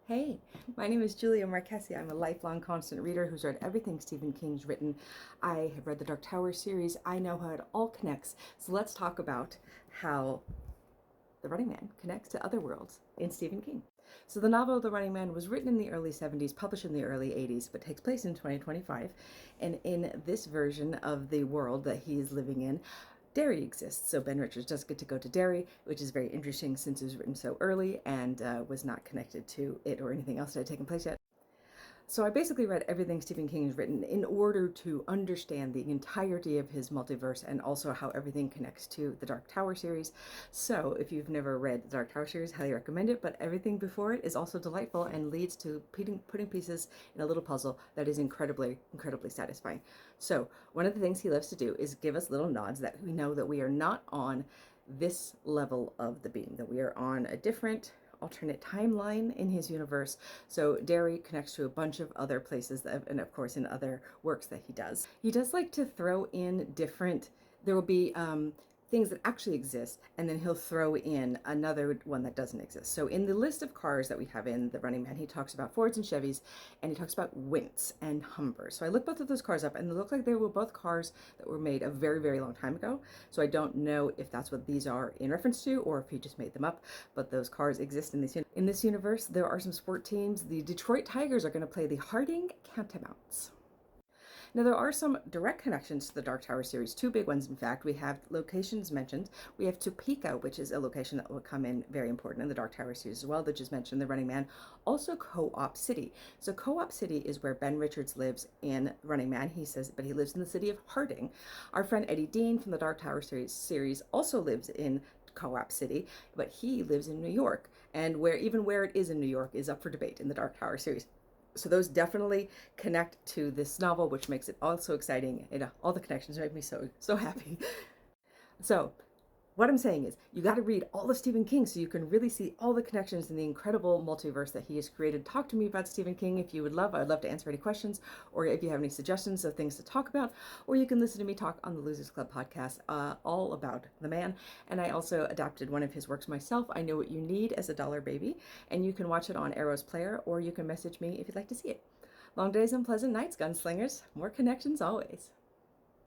Hey, my name is Julia Marchesi. I'm a lifelong constant reader who's read everything Stephen King's written. I have read the Dark Tower series. I know how it all connects. So let's talk about how The Running Man connects to other worlds in Stephen King. So the novel The Running Man was written in the early 70s, published in the early 80s, but takes place in 2025. And in this version of the world that he is living in, Derry exists. So Ben Richards does get to go to Derry, which is very interesting since it was written so early and was not connected to it or anything else that had taken place yet. So I basically read everything Stephen King has written in order to understand the entirety of his multiverse and also how everything connects to the Dark Tower series. So if you've never read the Dark Tower series, highly recommend it, but everything before it is also delightful and leads to putting pieces in a little puzzle that is incredibly, incredibly satisfying. So one of the things he loves to do is give us little nods that we know that we are not on this level of the beam, that we are on a different alternate timeline in his universe. So Derry connects to a bunch of other places that, and of course in other works that he does. He does like to throw in different, there will be things that actually exist, and then he'll throw in another one that doesn't exist. So in the list of cars that we have in The Running Man, he talks about Fords and Chevys, and he talks about Wints and Humbers. So I looked both of those cars up, and they look like they were both cars that were made a very, very long time ago. So I don't know if that's what these are in reference to, or if he just made them up, but those cars exist in this universe. There are some sport teams. The Detroit Tigers are going to play the Harding Catamounts. Now, there are some direct connections to the Dark Tower series, two big ones, in fact. We have locations mentioned. We have Topeka, which is a location that will come in very important in the Dark Tower series as well, that just mentioned, The Running Man. Also, Co-op City. So Co-op City is where Ben Richards lives in Running Man. He says, but he lives in the city of Harding. Our friend Eddie Dean from the Dark Tower series also lives in Co-op City, but he lives in New York. And even where it is in New York is up for debate in the Dark Tower series. So those definitely connect to this novel, which makes it also exciting. All the connections make me so happy. So what I'm saying is you got to read all of Stephen King so you can really see all the connections in the incredible multiverse that he has created. Talk to me about Stephen King if you would love. I'd love to answer any questions, or if you have any suggestions of things to talk about, or you can listen to me talk on the Losers Club podcast all about the man. And I also adapted one of his works myself, I Know What You Need, as a dollar baby, and you can watch it on Arrow's Player, or you can message me if you'd like to see it. Long days and pleasant nights, gunslingers. More connections always.